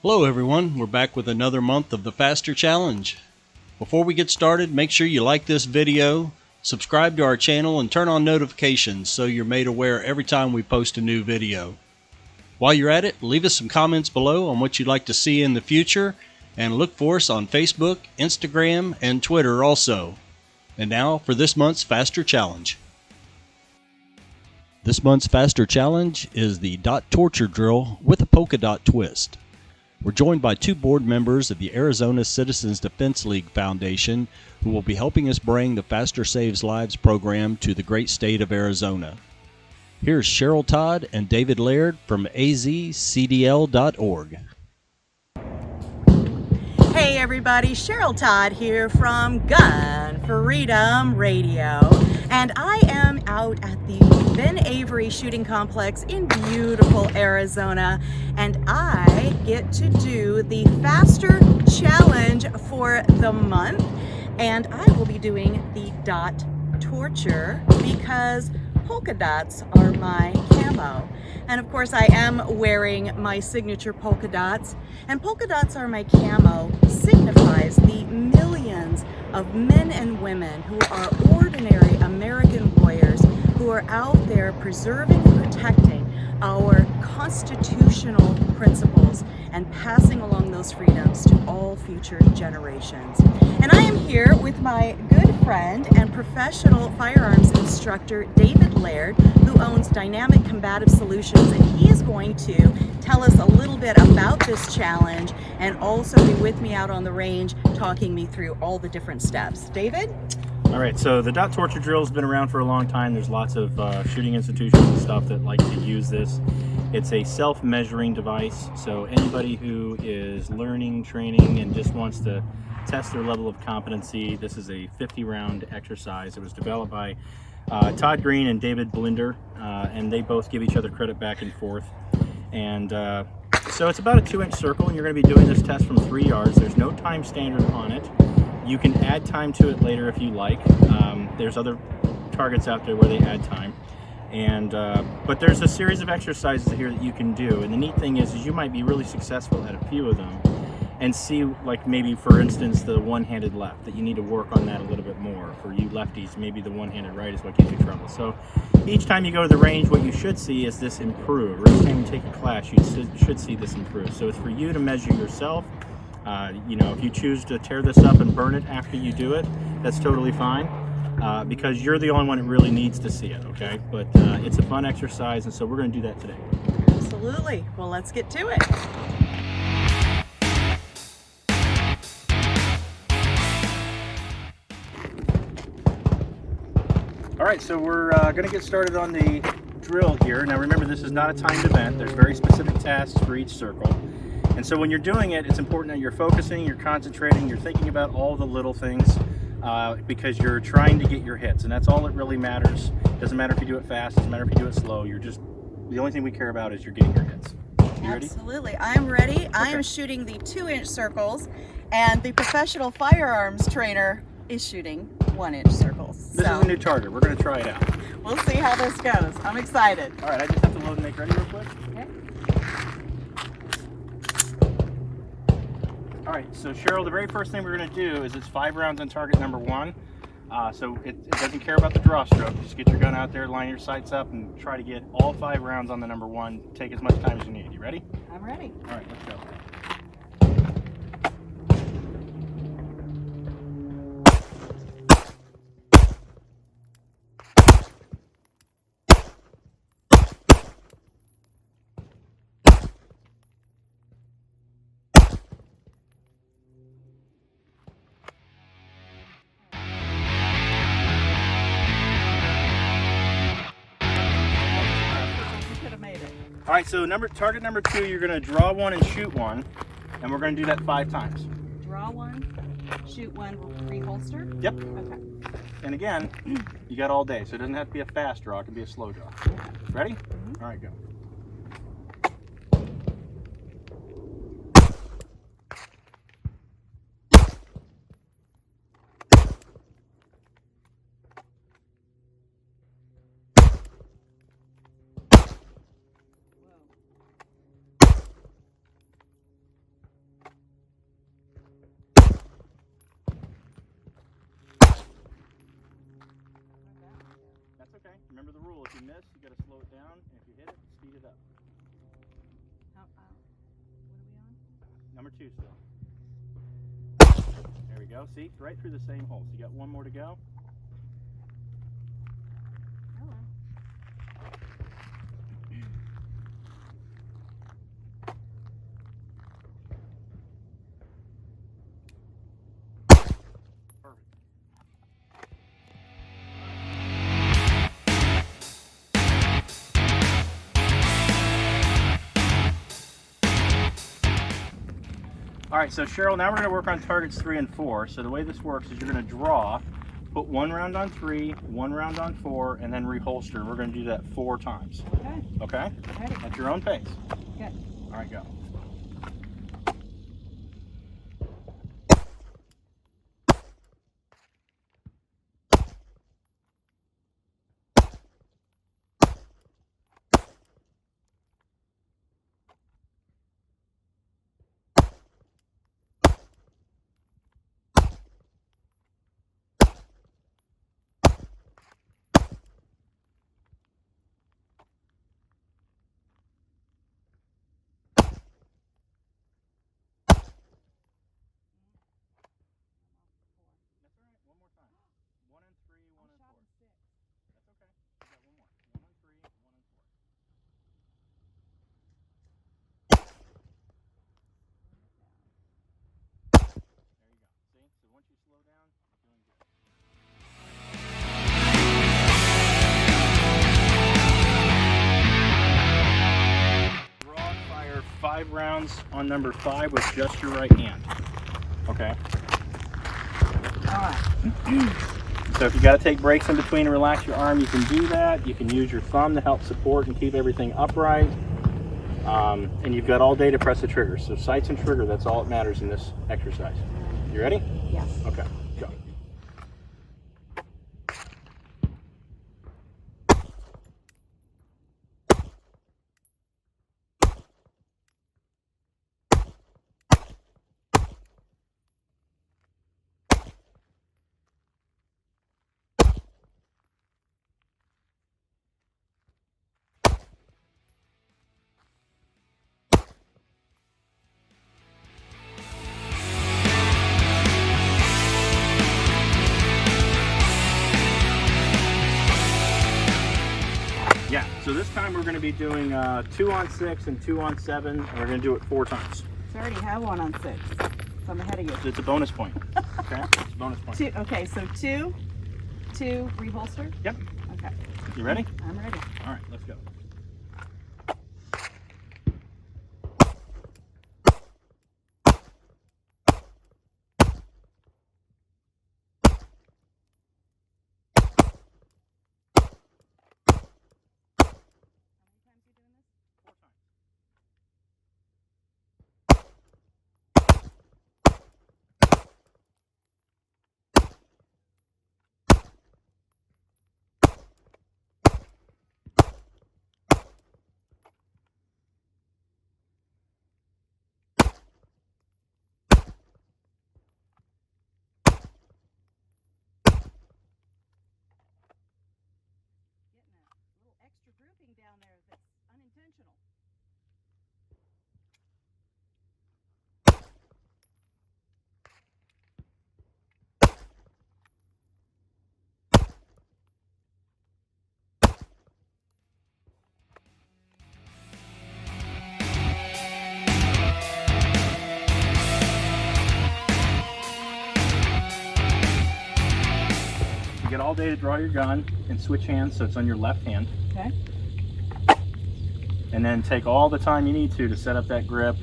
Hello everyone, we're back with another month of the Faster Challenge. Before we get started, make sure you like this video, subscribe to our channel, and turn on notifications so you're made aware every time we post a new video. While you're at it, leave us some comments below on what you'd like to see in the future, and look for us on Facebook, Instagram, and Twitter also. And now for this month's Faster Challenge. This month's Faster Challenge is the dot torture drill with a polka dot twist. We're joined by two board members of the Arizona Citizens Defense League Foundation who will be helping us bring the Faster Saves Lives program to the great state of Arizona. Here's Cheryl Todd and David Laird from azcdl.org. Hey everybody, Cheryl Todd here from Gun Freedom Radio, and I am out at the Ben Avery Shooting Complex in beautiful Arizona, and I get to do the Faster Challenge for the month, and I will be doing the dot torture because polka dots are my camo. And of course I am wearing my signature polka dots, and polka dots are my camo signifies the millions of men and women who are ordinary American warriors who are out there preserving and protecting our constitutional principles and passing along those freedoms to all future generations. And I am here with my good friend and professional firearms instructor, David Laird, who owns Dynamic Combative Solutions, and he is going to tell us a little bit about this challenge and also be with me out on the range talking me through all the different steps. David? All right, so the dot torture drill has been around for a long time. There's lots of shooting institutions and stuff that like to use this. It's a self-measuring device, so anybody who is learning, training, and just wants to test their level of competency, this is a 50-round exercise. It was developed by Todd Green and David Blinder, and they both give each other credit back and forth. And so it's about a 2-inch circle, and you're going to be doing this test from 3 yards. There's no time standard on it. You can add time to it later if you like. There's other targets out there where they add time. And but there's a series of exercises here that you can do. And the neat thing is you might be really successful at a few of them and see, like maybe for instance the one-handed left, that you need to work on that a little bit more. For you lefties, maybe the one-handed right is what gives you trouble. So each time you go to the range, what you should see is this improve. Or each time you take a class, you should see this improve. So it's for you to measure yourself. You know, if you choose to tear this up and burn it after you do it, that's totally fine, because you're the only one that really needs to see it, okay? But it's a fun exercise, and so we're going to do that today. Absolutely. Well, let's get to it. All right, so we're going to get started on the drill here. Now remember, this is not a timed event. There's very specific tasks for each circle. And so when you're doing it, it's important that you're focusing, you're concentrating, you're thinking about all the little things because you're trying to get your hits. And that's all that really matters. Doesn't matter if you do it fast, doesn't matter if you do it slow. The only thing we care about is you're getting your hits. You ready? Absolutely. I'm ready. Okay. I am shooting the 2-inch circles, and the professional firearms trainer is shooting 1-inch circles. This is a new target. We're going to try it out. We'll see how this goes. I'm excited. All right, I just have to load and make ready real quick. Okay. All right, so Cheryl, the very first thing we're going to do is it's 5 rounds on target number 1. So it doesn't care about the draw stroke. Just get your gun out there, line your sights up, and try to get all 5 rounds on the number 1. Take as much time as you need. You ready? I'm ready. All right, let's go. All right, so target number 2, you're going to draw 1 and shoot 1, and we're going to do that 5 times. Draw 1, shoot 1, will reholster? Yep. Okay. And again, you got all day, so it doesn't have to be a fast draw, it can be a slow draw. Ready? All right, go. remember the rule. If you miss, you got to slow it down, and if you hit it, speed it up. What are we on? Number 2 still. There we go. See, right through the same hole. So you got one more to go. Hello. Perfect. All right, so Cheryl, now we're going to work on targets 3 and 4. So the way this works is you're going to draw, put 1 round on 3, 1 round on 4, and then reholster. And we're going to do that 4 times. Okay. Okay? Ready. At your own pace. Okay. All right, go. That's all right. One more time. 1 and 3, 1 and 4. That's okay. You got one more. 1 and 3, 1 and 4. There you go. See? So once you slow down, you're doing good. Draw and fire 5 rounds on number 5 with just your right hand. Okay? Alright. So if you got to take breaks in between and relax your arm, you can do that. You can use your thumb to help support and keep everything upright. And you've got all day to press the trigger. So sights and trigger, that's all that matters in this exercise. You ready? Yes. Okay, go. Yeah, so this time we're going to be doing 2 on 6 and 2 on 7, and we're going to do it 4 times. So I already have 1 on 6. So I'm ahead of you. It's a bonus point. Okay? It's a bonus point. Okay, so 2 reholster? Yep. Okay. You ready? I'm ready. All right, let's go. Extra grouping down there that's unintentional. You get all day to draw your gun and switch hands so it's on your left hand. Okay. And then take all the time you need to set up that grip.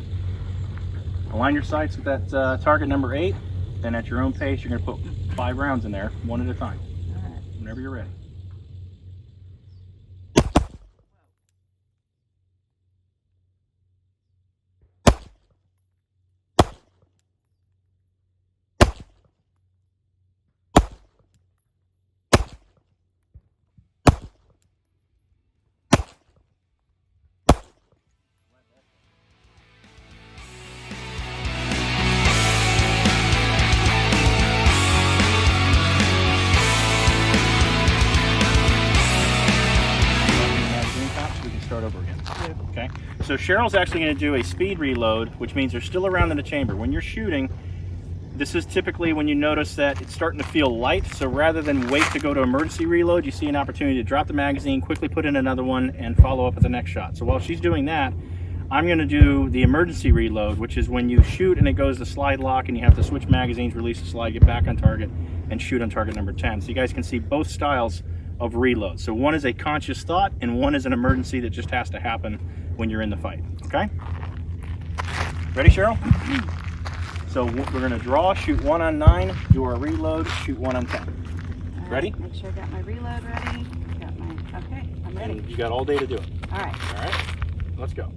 Align your sights with that target number 8. Then at your own pace, you're going to put 5 rounds in there, 1 at a time. All right. Whenever you're ready. So Cheryl's actually going to do a speed reload, which means they're still around in the chamber. When you're shooting, this is typically when you notice that it's starting to feel light. So rather than wait to go to emergency reload, you see an opportunity to drop the magazine, quickly put in another one, and follow up with the next shot. So while she's doing that, I'm going to do the emergency reload, which is when you shoot and it goes to slide lock and you have to switch magazines, release the slide, get back on target, and shoot on target number 10. So you guys can see both styles of reload. So one is a conscious thought and one is an emergency that just has to happen when you're in the fight. Okay? Ready, Cheryl? So we're going to draw, shoot 1 on 9, do our reload, shoot 1 on 10. Right, ready? Make sure I got my reload ready. Okay, I'm ready. And you got all day to do it. All right. All right, let's go.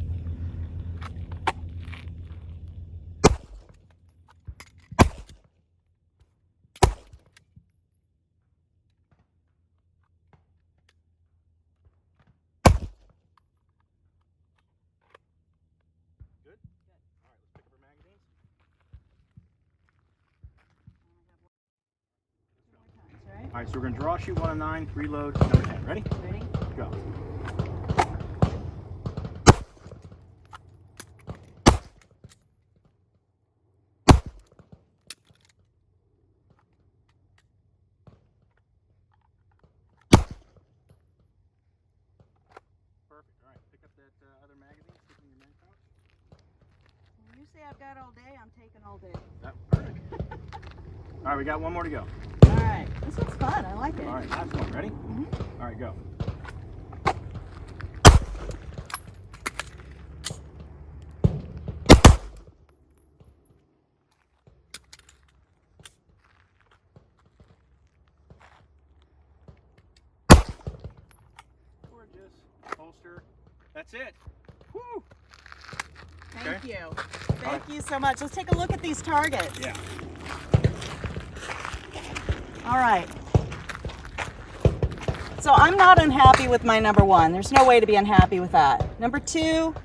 Good? All right, let's pick up our magazines. All right, so we're going to draw, shoot 1 on 9, reload, number 10. Ready? Ready? Go. Perfect. All right, pick up that other magazine, stick it in your mag pouch. When you say I've got all day, I'm taking all day. Perfect. All right, we got one more to go. All right, this looks fun. I like it. All right, last one. Ready? Mm-hmm. All right, go. Gorgeous. Holster. That's it. Woo! Thank Okay. you. Thank you so much. Let's take a look at these targets. Yeah. All right. So I'm not unhappy with my number 1. There's no way to be unhappy with that. Number 2,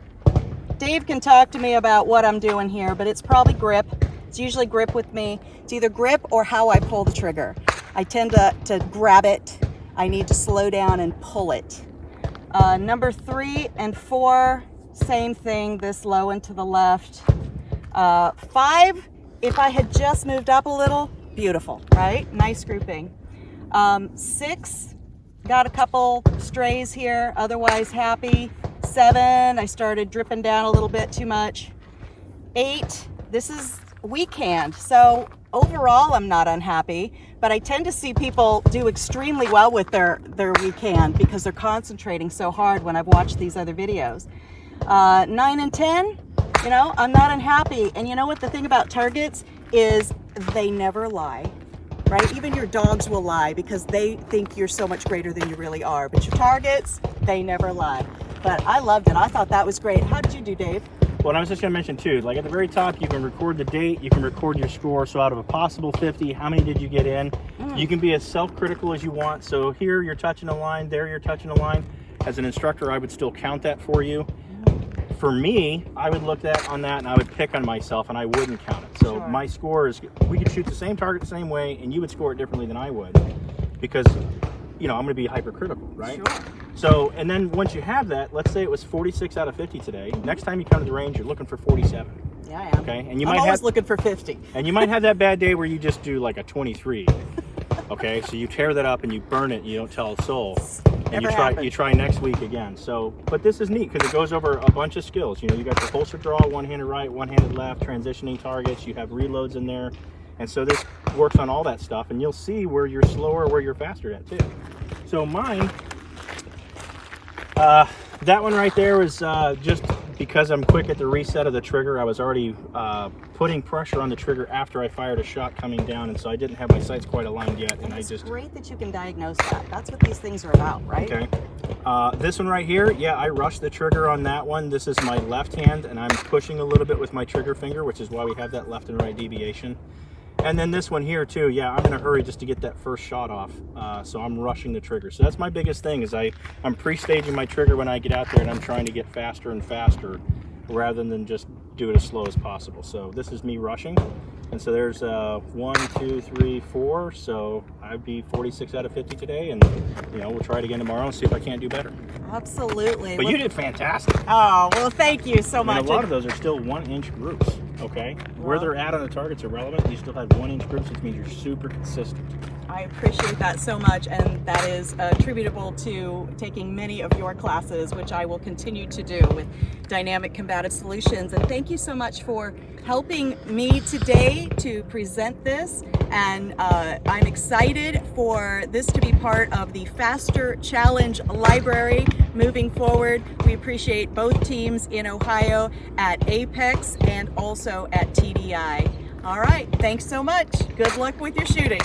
Dave can talk to me about what I'm doing here, but it's probably grip. It's usually grip with me. It's either grip or how I pull the trigger. I tend to grab it. I need to slow down and pull it. Number 3 and 4, same thing, this low and to the left. 5, if I had just moved up a little, beautiful, right? Nice grouping. 6, got a couple strays here, otherwise happy. 7, I started dripping down a little bit too much. 8, this is weak hand, so overall I'm not unhappy, but I tend to see people do extremely well with their weak hand because they're concentrating so hard when I've watched these other videos. 9 and 10, you know, I'm not unhappy. And you know what the thing about targets is, they never lie, right? Even your dogs will lie because they think you're so much greater than you really are. But your targets, they never lie. But I loved it. I thought that was great. How did you do, Dave? Well, I was just going to mention too, like at the very top, you can record the date, you can record your score. So out of a possible 50, how many did you get in? You can be as self-critical as you want. So here you're touching a line, there you're touching a line. As an instructor, I would still count that for you. For me, I would look on that and I would pick on myself and I wouldn't count it. So my score is, we could shoot the same target the same way and you would score it differently than I would because, you know, I'm going to be hypercritical, right? Sure. So, and then once you have that, let's say it was 46 out of 50 today. Next time you come to the range, you're looking for 47. Yeah, I am. Okay, and you I'm might always have looking for 50. And you might have that bad day where you just do like a 23. Okay, so you tear that up and you burn it and you don't tell a soul. And you try next week again. So, but this is neat because it goes over a bunch of skills. You know, you got the holster draw, one-handed right, one-handed left, transitioning targets. You have reloads in there, and so this works on all that stuff. And you'll see where you're slower, where you're faster at too. So mine, that one right there was just because I'm quick at the reset of the trigger. I was already putting pressure on the trigger after I fired a shot coming down, and so I didn't have my sights quite aligned yet. And it's great that you can diagnose that. That's what these things are about, right? Okay. This one right here, yeah, I rushed the trigger on that one. This is my left hand, and I'm pushing a little bit with my trigger finger, which is why we have that left and right deviation. And then this one here too, yeah, I'm in a hurry just to get that first shot off, so I'm rushing the trigger. So that's my biggest thing is I'm pre-staging my trigger when I get out there, and I'm trying to get faster and faster rather than just do it as slow as possible. So this is me rushing, and so there's 1, 2, 3, 4. So I'd be 46 out of 50 today, and you know, we'll try it again tomorrow and see if I can't do better. Absolutely. But you did fantastic. Oh, well, thank you so I mean, much. a lot of those are still 1-inch groups, okay? Where they're at on the target's irrelevant. You still have 1-inch groups, which means you're super consistent. I appreciate that so much, and that is attributable to taking many of your classes, which I will continue to do with Dynamic Combative Solutions. And thank you so much for helping me today to present this. And I'm excited for this to be part of the Faster Challenge library moving forward. We appreciate both teams in Ohio at Apex and also at TDI. All right, thanks so much. Good luck with your shooting.